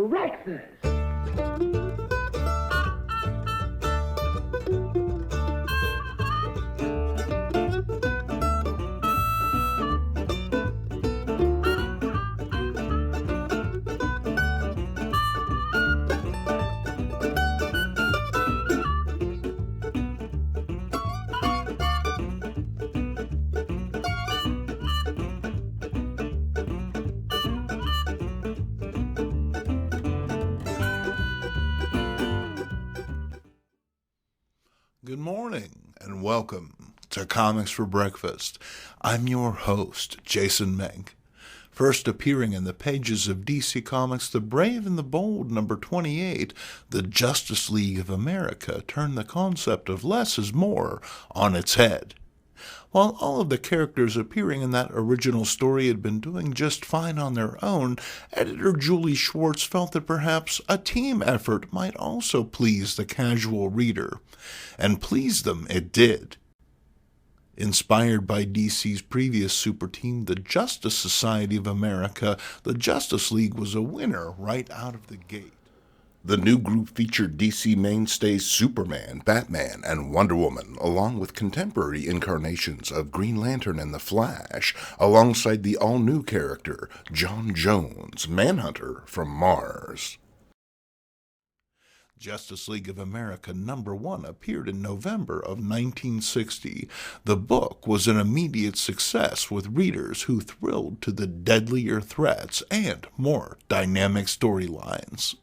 breakfast. Good morning and welcome to Comics for Breakfast. I'm your host, Jason MINK. First appearing in the pages of DC Comics The Brave and the Bold number 28, the Justice League of America turned the concept of less is more on its head. While all of the characters appearing in that original story had been doing just fine on their own, editor Julie Schwartz felt that perhaps a team effort might also please the casual reader. And please them it did. Inspired by DC's previous super team, the Justice Society of America, the Justice League was a winner right out of the gate. The new group featured DC mainstays Superman, Batman, and Wonder Woman, along with contemporary incarnations of Green Lantern and the Flash, alongside the all-new character, John Jones, Manhunter from Mars. Justice League of America number 1 appeared in November of 1960. The book was an immediate success with readers who thrilled to the deadlier threats and more dynamic storylines.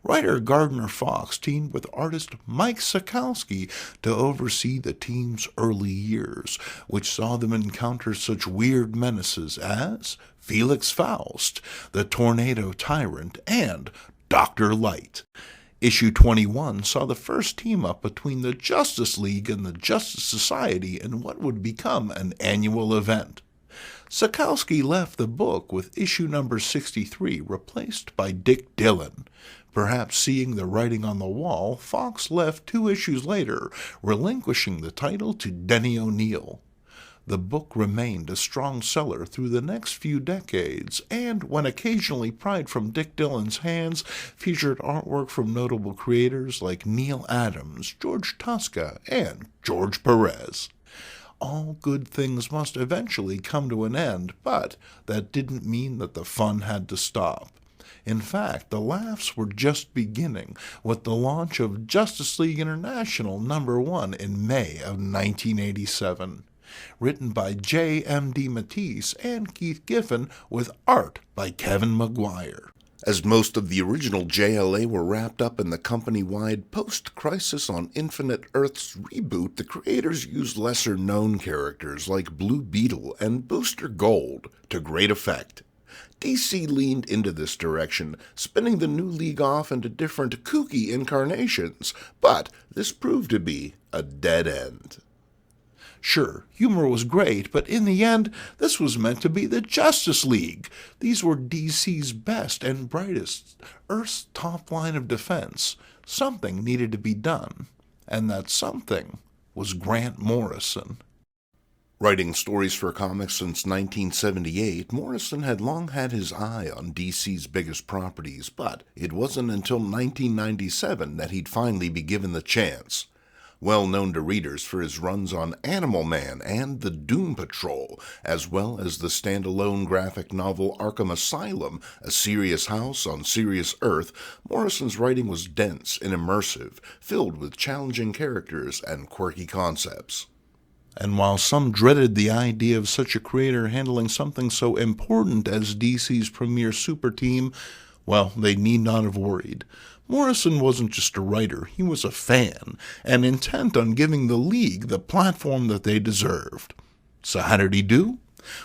Writer Gardner Fox teamed with artist Mike Sekowsky to oversee the team's early years, which saw them encounter such weird menaces as Felix Faust, the Tornado Tyrant, and Dr. Light. Issue 21 saw the first team-up between the Justice League and the Justice Society in what would become an annual event. Sekowsky left the book with issue number 63 replaced by Dick Dillon. Perhaps seeing the writing on the wall, Fox left 2 issues later, relinquishing the title to Denny O'Neil. The book remained a strong seller through the next few decades, and when occasionally pried from Dick Dillon's hands, featured artwork from notable creators like Neil Adams, George Tosca, and George Perez. All good things must eventually come to an end, but that didn't mean that the fun had to stop. In fact, the laughs were just beginning with the launch of Justice League International number 1 in May of 1987. Written by J.M.D. Matisse and Keith Giffen with art by Kevin Maguire. As most of the original JLA were wrapped up in the company-wide Post-Crisis on Infinite Earths reboot, the creators used lesser-known characters like Blue Beetle and Booster Gold to great effect. DC leaned into this direction, spinning the new league off into different kooky incarnations, but this proved to be a dead end. Sure, humor was great, but in the end, this was meant to be the Justice League. These were DC's best and brightest, Earth's top line of defense. Something needed to be done, and that something was Grant Morrison. Writing stories for comics since 1978, Morrison had long had his eye on DC's biggest properties, but it wasn't until 1997 that he'd finally be given the chance. Well known to readers for his runs on Animal Man and the Doom Patrol, as well as the standalone graphic novel Arkham Asylum, A Serious House on Serious Earth, Morrison's writing was dense and immersive, filled with challenging characters and quirky concepts. And while some dreaded the idea of such a creator handling something so important as DC's premier super team, well, they need not have worried. Morrison wasn't just a writer, he was a fan, and intent on giving the League the platform that they deserved. So how did he do?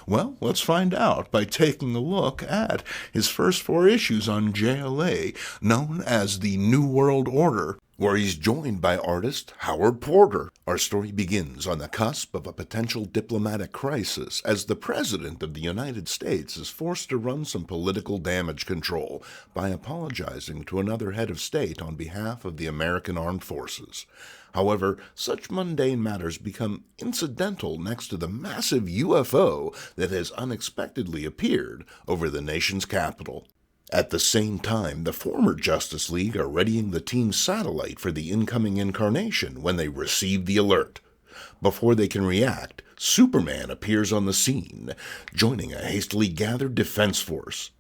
Well, let's find out by taking a look at his first 4 issues on JLA, known as the New World Order, where he's joined by artist Howard Porter. Our story begins on the cusp of a potential diplomatic crisis as the President of the United States is forced to run some political damage control by apologizing to another head of state on behalf of the American Armed Forces. However, such mundane matters become incidental next to the massive UFO that has unexpectedly appeared over the nation's capital. At the same time, the former Justice League are readying the team's satellite for the incoming incarnation when they receive the alert. Before they can react, Superman appears on the scene, joining a hastily gathered defense force.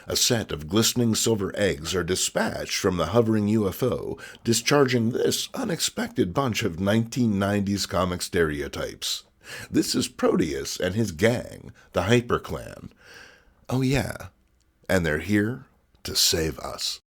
A set of glistening silver eggs are dispatched from the hovering UFO, discharging this unexpected bunch of 1990s comic stereotypes. This is Proteus and his gang, the Hyper Clan. Oh yeah, and they're here to save us.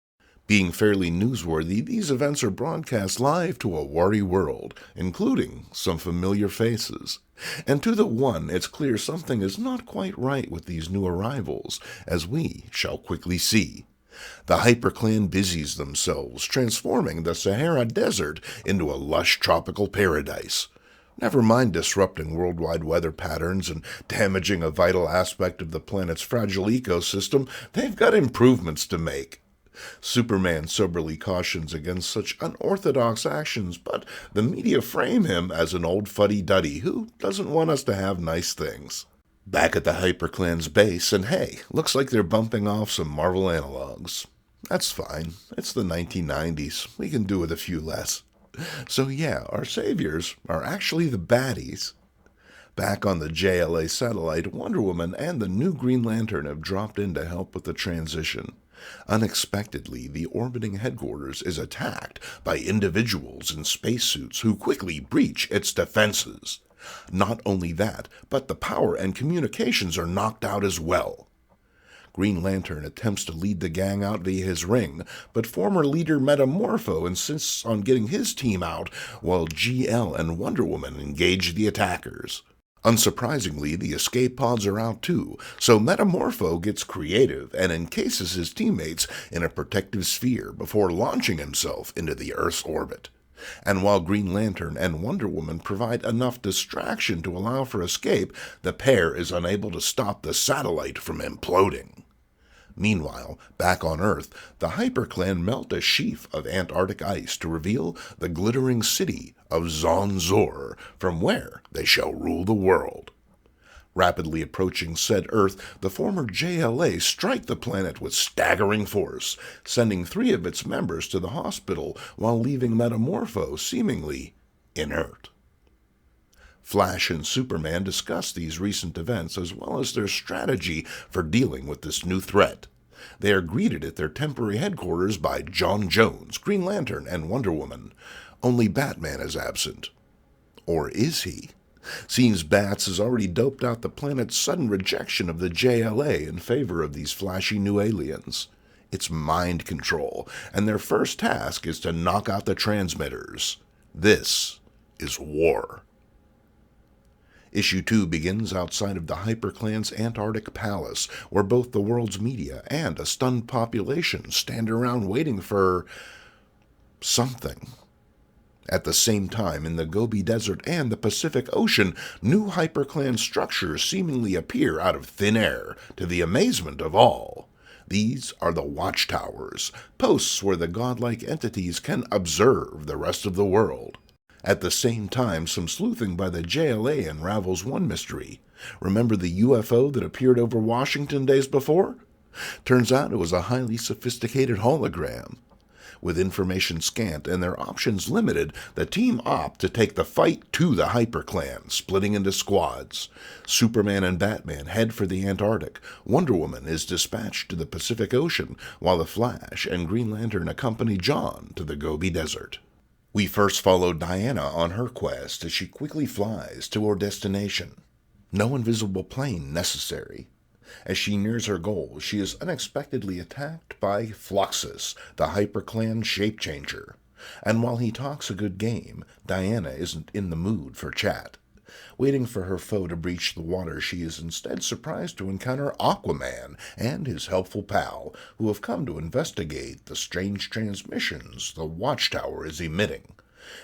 Being fairly newsworthy, these events are broadcast live to a worry world, including some familiar faces. And to the one, it's clear something is not quite right with these new arrivals, as we shall quickly see. The HyperClan busies themselves, transforming the Sahara Desert into a lush tropical paradise. Never mind disrupting worldwide weather patterns and damaging a vital aspect of the planet's fragile ecosystem, they've got improvements to make. Superman soberly cautions against such unorthodox actions, but the media frame him as an old fuddy-duddy who doesn't want us to have nice things. Back at the HyperClan's base, and hey, looks like they're bumping off some Marvel analogs. That's fine. It's the 1990s. We can do with a few less. So yeah, our saviors are actually the baddies. Back on the JLA satellite, Wonder Woman and the new Green Lantern have dropped in to help with the transition. Unexpectedly, the orbiting headquarters is attacked by individuals in spacesuits who quickly breach its defenses. Not only that, but the power and communications are knocked out as well. Green Lantern attempts to lead the gang out via his ring, but former leader Metamorpho insists on getting his team out while GL and Wonder Woman engage the attackers. Unsurprisingly, the escape pods are out too, so Metamorpho gets creative and encases his teammates in a protective sphere before launching himself into the Earth's orbit. And while Green Lantern and Wonder Woman provide enough distraction to allow for escape, the pair is unable to stop the satellite from imploding. Meanwhile, back on Earth, the HyperClan melt a sheaf of Antarctic ice to reveal the glittering city of Zonzor, from where they shall rule the world. Rapidly approaching said Earth, the former JLA strike the planet with staggering force, sending 3 of its members to the hospital while leaving Metamorpho seemingly inert. Flash and Superman discuss these recent events as well as their strategy for dealing with this new threat. They are greeted at their temporary headquarters by John Jones, Green Lantern, and Wonder Woman. Only Batman is absent. Or is he? Seems Bats has already doped out the planet's sudden rejection of the JLA in favor of these flashy new aliens. It's mind control, and their first task is to knock out the transmitters. This is war. Issue 2 begins outside of the HyperClan's Antarctic palace, where both the world's media and a stunned population stand around waiting for something. At the same time, in the Gobi Desert and the Pacific Ocean, new HyperClan structures seemingly appear out of thin air, to the amazement of all. These are the watchtowers, posts where the godlike entities can observe the rest of the world. At the same time, some sleuthing by the JLA unravels one mystery. Remember the UFO that appeared over Washington days before? Turns out it was a highly sophisticated hologram. With information scant and their options limited, the team opt to take the fight to the HyperClan, splitting into squads. Superman and Batman head for the Antarctic. Wonder Woman is dispatched to the Pacific Ocean, while the Flash and Green Lantern accompany John to the Gobi Desert. We first follow Diana on her quest as she quickly flies to her destination. No invisible plane necessary. As she nears her goal, she is unexpectedly attacked by Fluxus, the HyperClan shape-changer. And while he talks a good game, Diana isn't in the mood for chat. Waiting for her foe to breach the water, she is instead surprised to encounter Aquaman and his helpful pal, who have come to investigate the strange transmissions the Watchtower is emitting.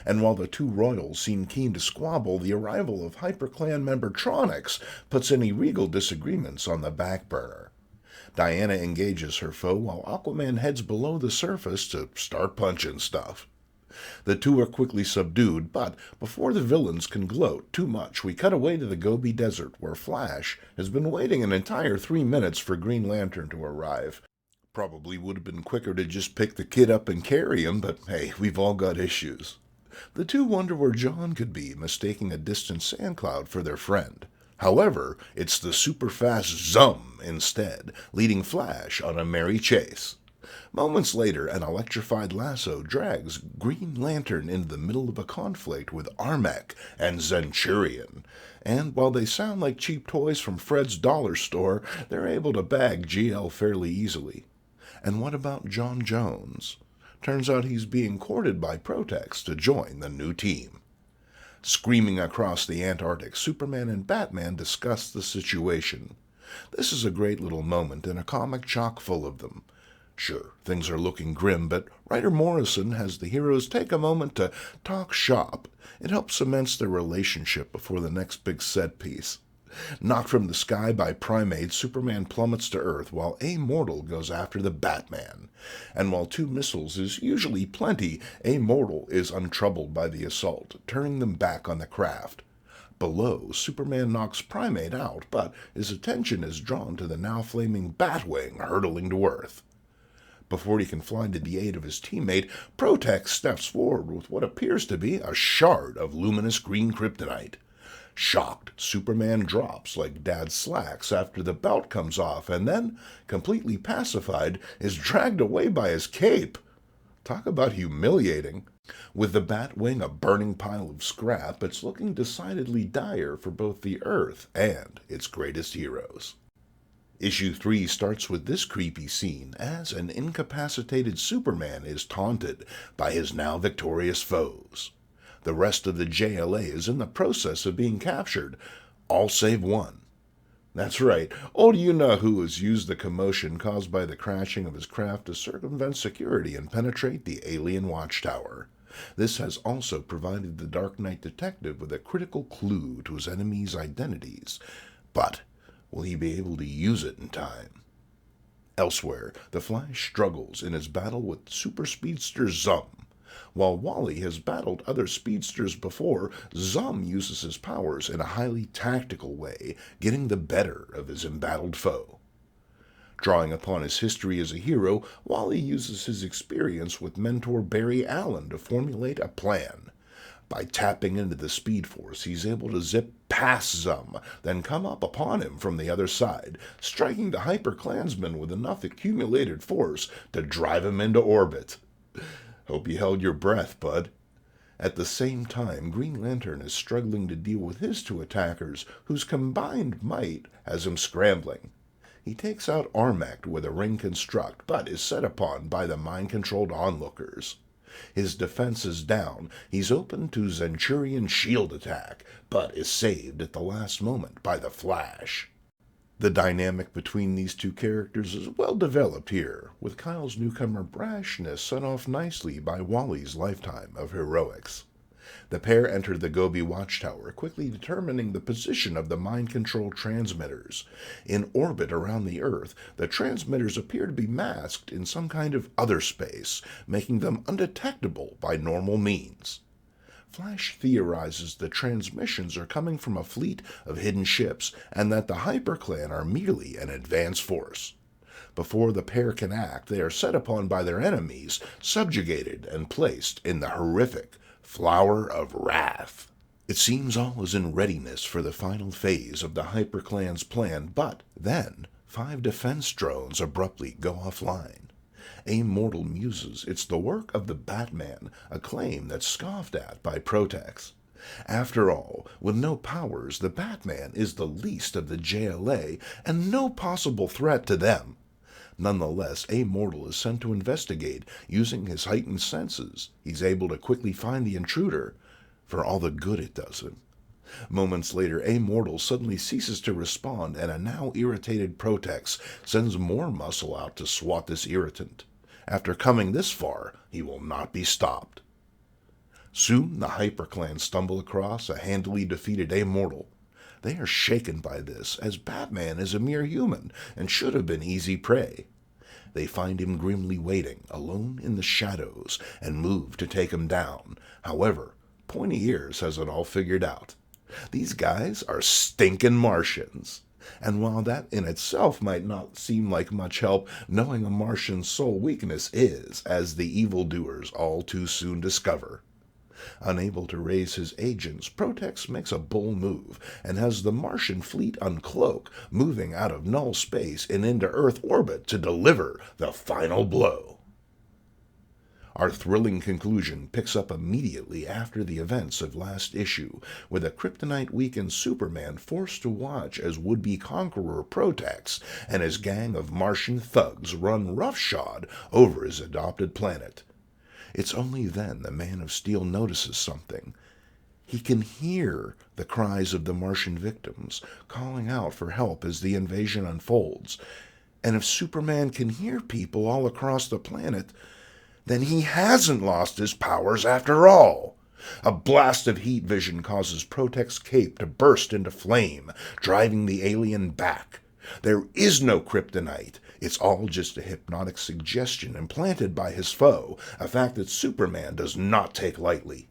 And while the two royals seem keen to squabble, the arrival of HyperClan member Tronics puts any regal disagreements on the back burner. Diana engages her foe while Aquaman heads below the surface to start punching stuff. The two are quickly subdued, but before the villains can gloat too much, we cut away to the Gobi Desert, where Flash has been waiting an entire 3 minutes for Green Lantern to arrive. Probably would have been quicker to just pick the kid up and carry him, but hey, we've all got issues. The two wonder where John could be, mistaking a distant sand cloud for their friend. However, it's the super-fast Zum instead, leading Flash on a merry chase. Moments later, an electrified lasso drags Green Lantern into the middle of a conflict with Armek and Centurion. And while they sound like cheap toys from Fred's dollar store, they're able to bag GL fairly easily. And what about John Jones? Turns out he's being courted by Protex to join the new team. Screaming across the Antarctic, Superman and Batman discuss the situation. This is a great little moment in a comic chock full of them. Sure, things are looking grim, but writer Morrison has the heroes take a moment to talk shop. It helps cement their relationship before the next big set piece. Knocked from the sky by primates, Superman plummets to Earth while Immortal goes after the Batman. And while 2 missiles is usually plenty, Immortal is untroubled by the assault, turning them back on the craft. Below, Superman knocks Primate out, but his attention is drawn to the now flaming Batwing hurtling to Earth. Before he can fly to the aid of his teammate, Protex steps forward with what appears to be a shard of luminous green kryptonite. Shocked, Superman drops like Dad's slacks after the belt comes off and then, completely pacified, is dragged away by his cape. Talk about humiliating. With the Batwing a burning pile of scrap, it's looking decidedly dire for both the Earth and its greatest heroes. Issue 3 starts with this creepy scene as an incapacitated Superman is taunted by his now victorious foes. The rest of the JLA is in the process of being captured, all save one. That's right, old you-know-who has used the commotion caused by the crashing of his craft to circumvent security and penetrate the alien watchtower. This has also provided the Dark Knight detective with a critical clue to his enemies' identities. But will he be able to use it in time? Elsewhere, the Flash struggles in his battle with super speedster Zum. While Wally has battled other speedsters before, Zum uses his powers in a highly tactical way, getting the better of his embattled foe. Drawing upon his history as a hero, Wally uses his experience with mentor Barry Allen to formulate a plan. By tapping into the Speed Force, he's able to zip past Zum, then come up upon him from the other side, striking the Hyper-Klansman with enough accumulated force to drive him into orbit. Hope you held your breath, bud. At the same time, Green Lantern is struggling to deal with his 2 attackers, whose combined might has him scrambling. He takes out Armek with a ring construct, but is set upon by the mind-controlled onlookers. His defense is down. He's open to Centurion's shield attack, but is saved at the last moment by the Flash. The dynamic between these 2 characters is well developed here, with Kyle's newcomer brashness set off nicely by Wally's lifetime of heroics. The pair enter the Gobi Watchtower, quickly determining the position of the mind-controlled transmitters. In orbit around the Earth, the transmitters appear to be masked in some kind of other space, making them undetectable by normal means. Flash theorizes the transmissions are coming from a fleet of hidden ships and that the Hyper-Clan are merely an advance force. Before the pair can act, they are set upon by their enemies, subjugated and placed in the horrific Flower of Wrath. It seems all is in readiness for the final phase of the Hyper-Clan's plan, but then 5 defense drones abruptly go offline. Immortal muses it's the work of the Batman, a claim that's scoffed at by Protex. After all, with no powers, the Batman is the least of the JLA and no possible threat to them. Nonetheless, Immortal is sent to investigate. Using his heightened senses, he's able to quickly find the intruder, for all the good it does him. Moments later, Immortal suddenly ceases to respond, and a now irritated Protex sends more muscle out to swat this irritant. After coming this far, he will not be stopped. Soon, the Hyper-Clan stumble across a handily defeated Immortal. They are shaken by this, as Batman is a mere human and should have been easy prey. They find him grimly waiting, alone in the shadows, and move to take him down. However, Pointy Ears has it all figured out. These guys are stinking Martians. And while that in itself might not seem like much help, knowing a Martian's sole weakness is, as the evildoers all too soon discover. Unable to raise his agents, Protex makes a bold move and has the Martian fleet uncloak, moving out of null space and into Earth orbit to deliver the final blow. Our thrilling conclusion picks up immediately after the events of last issue, with a kryptonite-weakened Superman forced to watch as would-be conqueror Protex and his gang of Martian thugs run roughshod over his adopted planet. It's only then the Man of Steel notices something. He can hear the cries of the Martian victims, calling out for help as the invasion unfolds. And if Superman can hear people all across the planet, then he hasn't lost his powers after all. A blast of heat vision causes Protex's cape to burst into flame, driving the alien back. There is no kryptonite. It's all just a hypnotic suggestion implanted by his foe, a fact that Superman does not take lightly.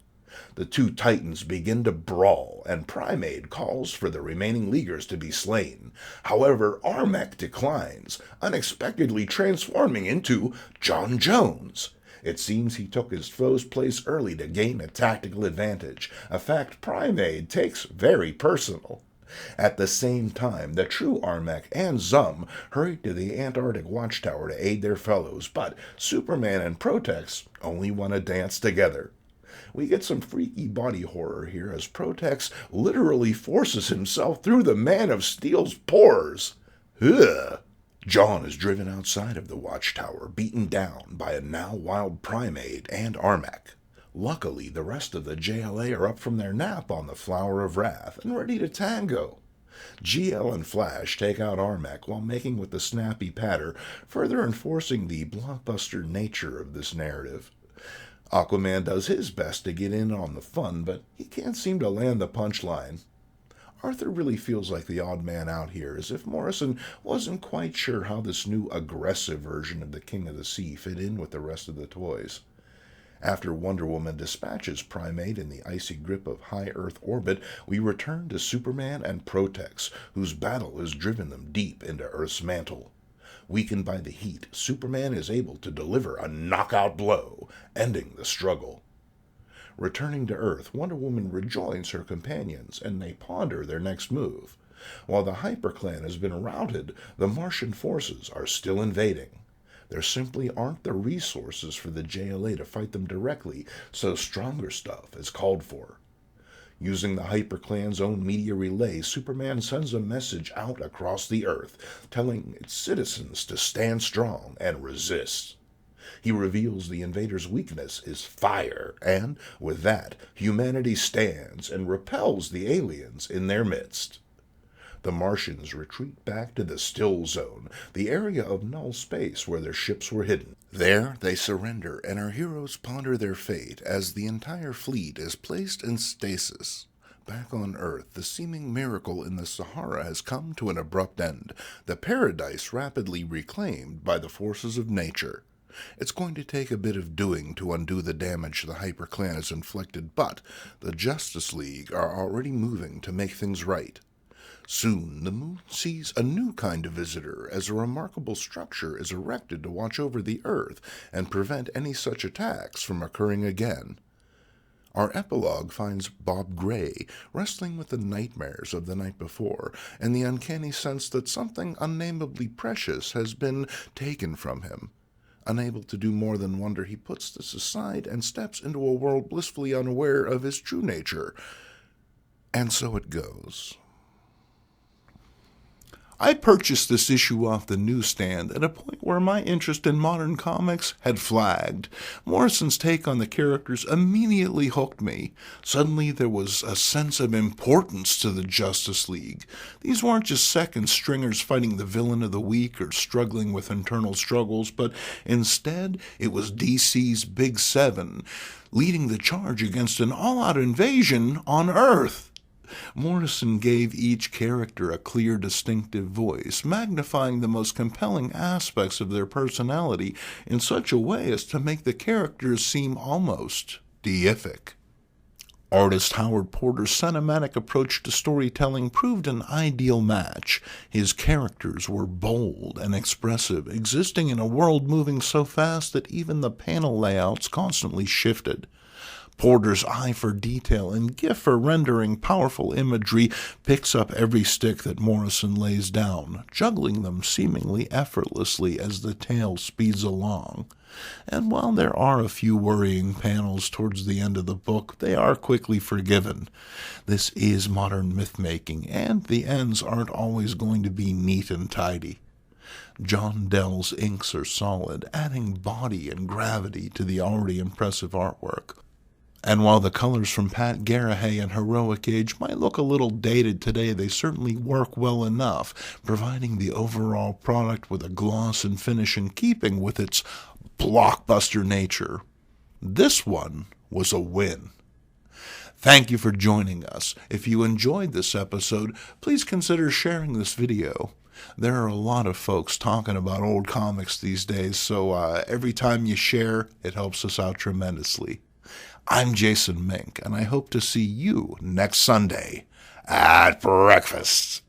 The two titans begin to brawl, and Primate calls for the remaining Leaguers to be slain. However, Armek declines, unexpectedly transforming into John Jones. It seems he took his foe's place early to gain a tactical advantage, a fact Primate takes very personal. At the same time, the true Armek and Zum hurry to the Antarctic Watchtower to aid their fellows, but Superman and Protex only want to dance together. We get some freaky body horror here as Protex literally forces himself through the Man of Steel's pores. Ugh! John is driven outside of the Watchtower, beaten down by a now wild Primate and Armek. Luckily, the rest of the JLA are up from their nap on the Flower of Wrath and ready to tango. GL and Flash take out Armek while making with the snappy patter, further enforcing the blockbuster nature of this narrative. Aquaman does his best to get in on the fun, but he can't seem to land the punchline. Arthur really feels like the odd man out here, as if Morrison wasn't quite sure how this new aggressive version of the King of the Sea fit in with the rest of the toys. After Wonder Woman dispatches Primate in the icy grip of high Earth orbit, we return to Superman and Protex, whose battle has driven them deep into Earth's mantle. Weakened by the heat, Superman is able to deliver a knockout blow, ending the struggle. Returning to Earth, Wonder Woman rejoins her companions, and they ponder their next move. While the HyperClan has been routed, the Martian forces are still invading. There simply aren't the resources for the JLA to fight them directly, so stronger stuff is called for. Using the HyperClan's own media relay, Superman sends a message out across the Earth, telling its citizens to stand strong and resist. He reveals the invaders' weakness is fire, and, with that, humanity stands and repels the aliens in their midst. The Martians retreat back to the Still Zone, the area of null space where their ships were hidden. There, they surrender, and our heroes ponder their fate as the entire fleet is placed in stasis. Back on Earth, the seeming miracle in the Sahara has come to an abrupt end, the paradise rapidly reclaimed by the forces of nature. It's going to take a bit of doing to undo the damage the HyperClan has inflicted, but the Justice League are already moving to make things right. Soon, the moon sees a new kind of visitor as a remarkable structure is erected to watch over the Earth and prevent any such attacks from occurring again. Our epilogue finds Bob Gray wrestling with the nightmares of the night before and the uncanny sense that something unnameably precious has been taken from him. Unable to do more than wonder, he puts this aside and steps into a world blissfully unaware of his true nature. And so it goes. I purchased this issue off the newsstand at a point where my interest in modern comics had flagged. Morrison's take on the characters immediately hooked me. Suddenly there was a sense of importance to the Justice League. These weren't just second stringers fighting the villain of the week or struggling with internal struggles, but instead it was DC's Big Seven, leading the charge against an all-out invasion on Earth. Morrison gave each character a clear, distinctive voice, magnifying the most compelling aspects of their personality in such a way as to make the characters seem almost deific. Artist Howard Porter's cinematic approach to storytelling proved an ideal match. His characters were bold and expressive, existing in a world moving so fast that even the panel layouts constantly shifted. Porter's eye for detail and gift for rendering powerful imagery picks up every stick that Morrison lays down, juggling them seemingly effortlessly as the tale speeds along. And while there are a few worrying panels towards the end of the book, they are quickly forgiven. This is modern myth-making, and the ends aren't always going to be neat and tidy. John Dell's inks are solid, adding body and gravity to the already impressive artwork. And while the colors from Pat Garrahay and Heroic Age might look a little dated today, they certainly work well enough, providing the overall product with a gloss and finish in keeping with its blockbuster nature. This one was a win. Thank you for joining us. If you enjoyed this episode, please consider sharing this video. There are a lot of folks talking about old comics these days, so every time you share, it helps us out tremendously. I'm Jason Mink, and I hope to see you next Sunday at breakfast.